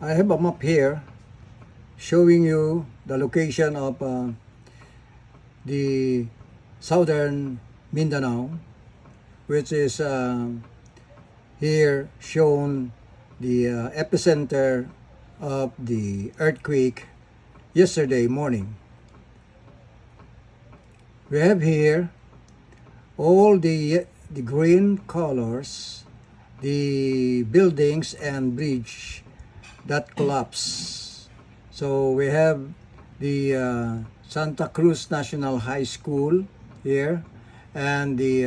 I have a map here showing you the location of the southern Mindanao, which is here shown the epicenter of the earthquake yesterday morning. We have here all the green colors, the buildings and bridge that collapse. So we have the Santa Cruz National High School here, and the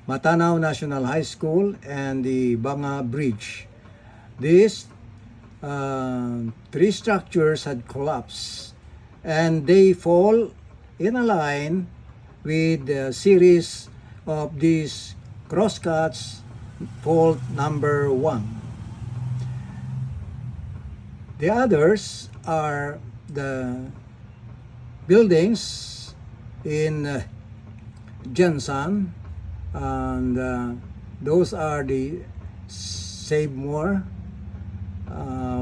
Matanao National High School, and the Banga Bridge. These three structures had collapsed, and they fall in a line with a series of these crosscuts, fault number 1. The others are the buildings in Jensan, and those are the Save More.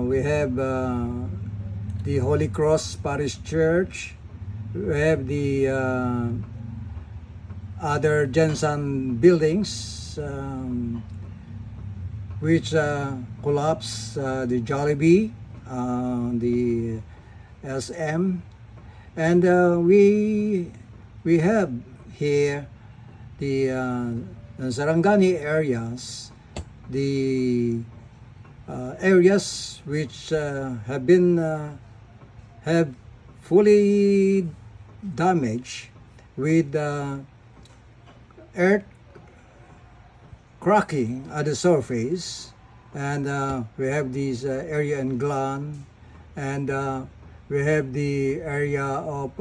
We have the Holy Cross Parish Church. We have the other Jensan buildings which collapsed, the Jollibee, the SM, and we have here the Sarangani areas, the areas which have been have fully damaged with earth cracking at the surface, and we have this area in Glan, and we have the area of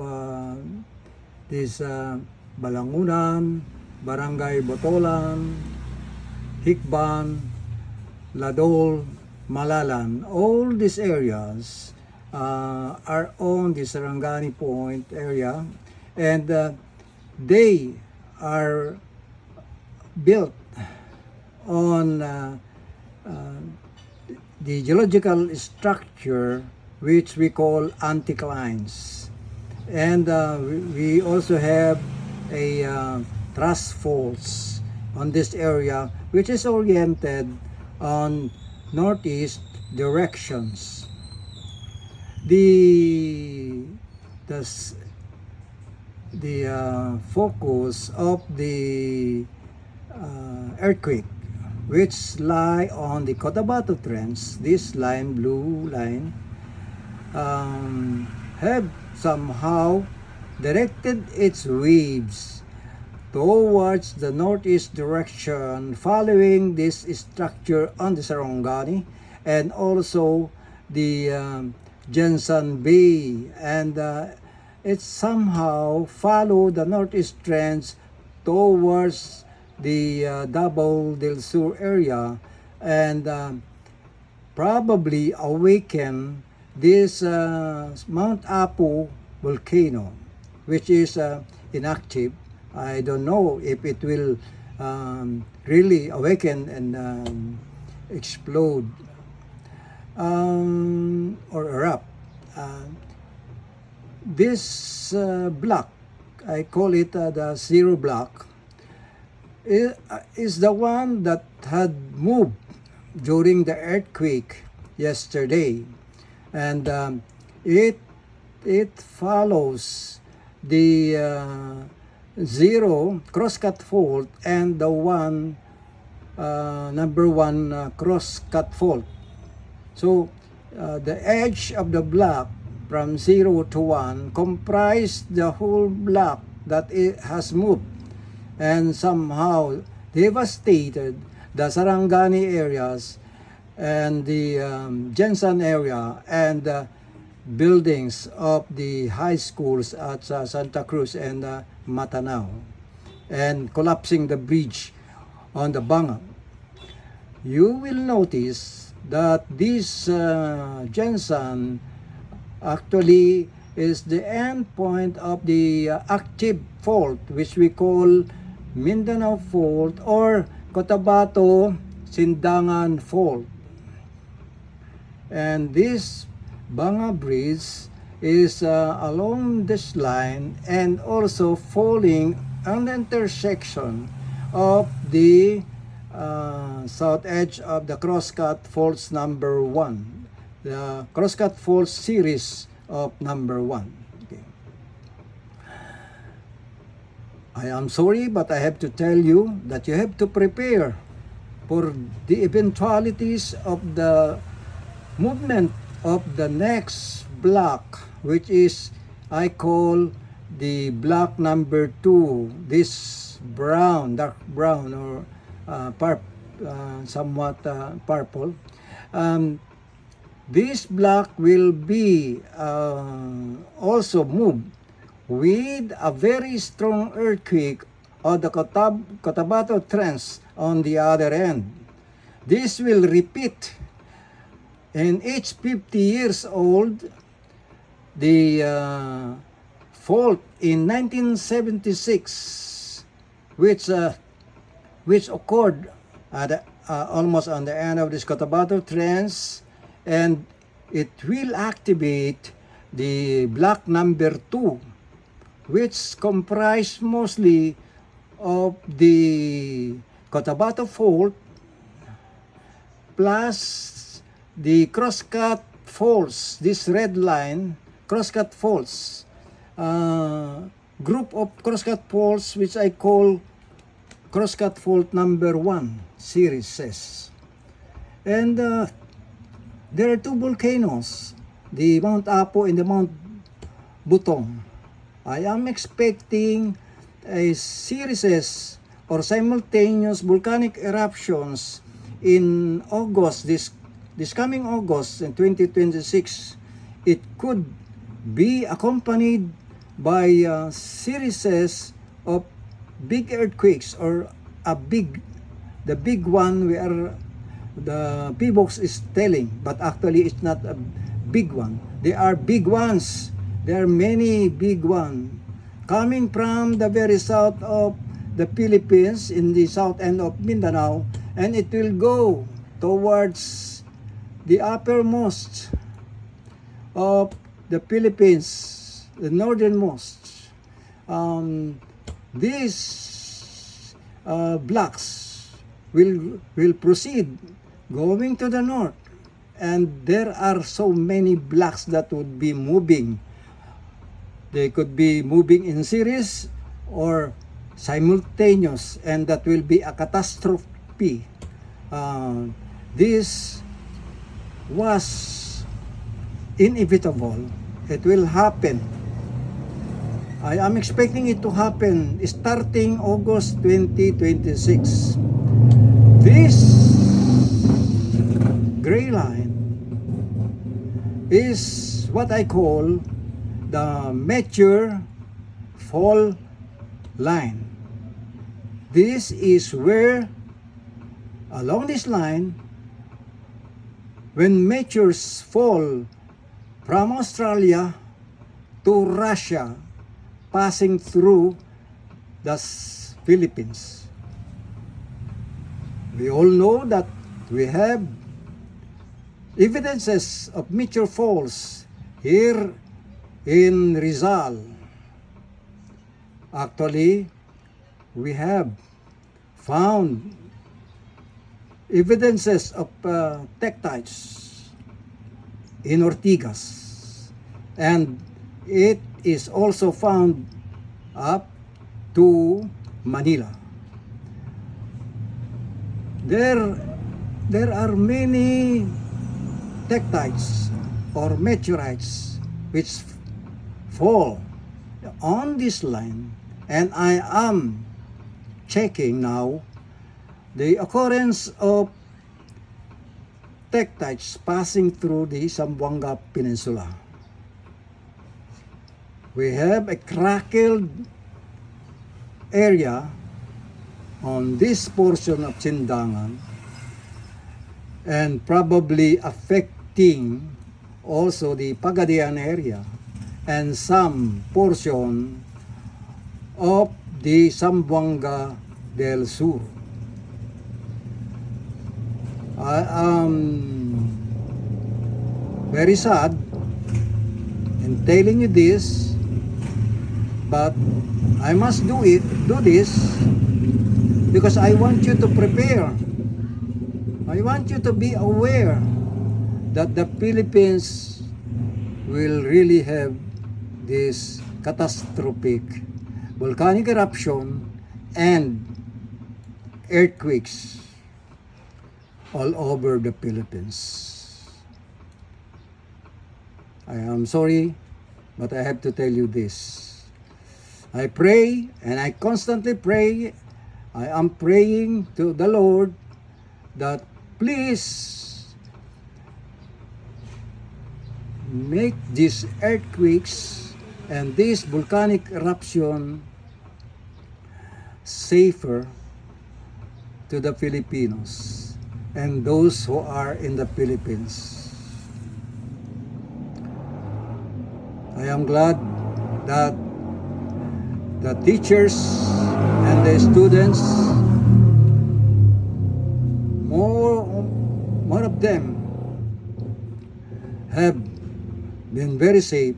this Balangunan, Barangay Botolan, Hikban, Ladol, Malalan. All these areas are on the Sarangani Point area, and they are built on the geological structure which we call anticlines. And we also have a thrust faults on this area, which is oriented on northeast directions. The focus of the earthquake, which lie on the Cotabato Trench, this line, blue line, have somehow directed its waves towards the northeast direction, following this structure on the Sarangani, and also the Jensan Bay, and it somehow followed the northeast trends towards the Davao del Sur area, and probably awaken this Mount Apo volcano, which is inactive. I don't know if it will really awaken and explode or erupt. This block, I call it the zero block, is the one that had moved during the earthquake yesterday, and it follows the zero crosscut fault and the number 1 crosscut fault. So the edge of the block from 0 to 1 comprise the whole block that it has moved and somehow devastated the Sarangani areas and the Jensan area and buildings of the high schools at Santa Cruz and Matanao, and collapsing the bridge on the Banga. You will notice that this Jensan actually is the end point of the active fault, which we call Mindanao Fault or Cotabato Sindangan Fault. And this Banga Bridge is along this line and also falling on the intersection of the south edge of the Crosscut Faults number 1, the Crosscut Faults series of number 1. Okay. I am sorry, but I have to tell you that you have to prepare for the eventualities of the movement of the next block, which is I call the block number 2, this brown, dark brown, or somewhat purple. This block will be also moved with a very strong earthquake on the Cotabato Trench on the other end. This will repeat in each 50 years old. The fault in 1976, which occurred at almost on the end of this Cotabato Trench, and it will activate the block number 2, which comprise mostly of the Cotabato Fault plus the Crosscut Faults, this red line, Crosscut Faults, group of Crosscut Faults which I call Crosscut Fault number 1 series. And there are 2 volcanoes, the Mount Apo and the Mount Butong. I am expecting a series or simultaneous volcanic eruptions in August, this coming August in 2026. It could be accompanied by series of big earthquakes, or the big one where the PBOX is telling, but actually it's not a big one. They are big ones. There are many big ones coming from the very south of the Philippines, in the south end of Mindanao, and it will go towards the uppermost of the Philippines, the northernmost. These blocks will proceed going to the north, and there are so many blocks that would be moving. They could be moving in series or simultaneous, and that will be a catastrophe. This was inevitable. It will happen. I am expecting it to happen starting August 2026. This gray line is what I call the mature fall line. This is where, along this line, when meteors fall from Australia to Russia, passing through the Philippines. We all know that we have evidences of meteor falls here in Rizal. Actually, we have found evidences of tektites in Ortigas, and it is also found up to Manila. There are many tektites or meteorites which fall on this line, and I am checking now the occurrence of tektites passing through the Zamboanga Peninsula. We have a crackled area on this portion of Sindangan, and probably affecting also the Pagadian area and some portion of the Zamboanga del Sur. very sad in telling you this, but I must do this because I want you to prepare. I want you to be aware that the Philippines will really have this catastrophic volcanic eruption and earthquakes all over the Philippines. I am sorry, but I have to tell you this. I pray, and I constantly pray. I am praying to the Lord that please make these earthquakes and this volcanic eruption safer to the Filipinos and those who are in the Philippines. I am glad that the teachers and the students, more of them have been very safe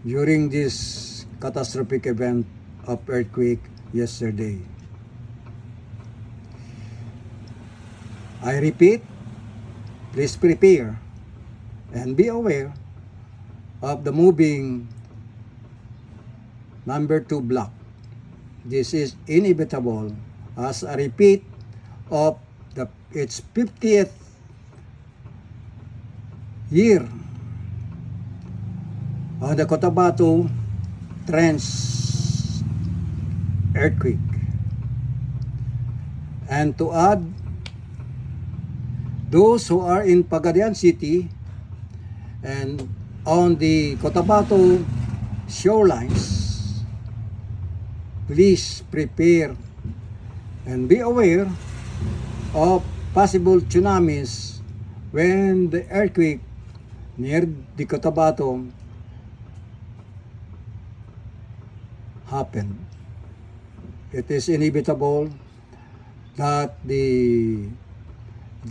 during this catastrophic event of earthquake yesterday. I repeat, please prepare and be aware of the moving number 2 block. This is inevitable as a repeat of its 50th year on the Cotabato Trench earthquake. And to add, those who are in Pagadian City and on the Cotabato shorelines, please prepare and be aware of possible tsunamis when the earthquake near the Cotabato happened. It is inevitable that the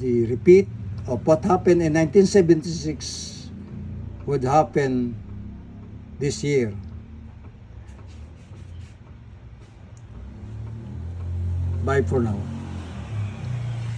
repeat of what happened in 1976 would happen this year. Bye for now.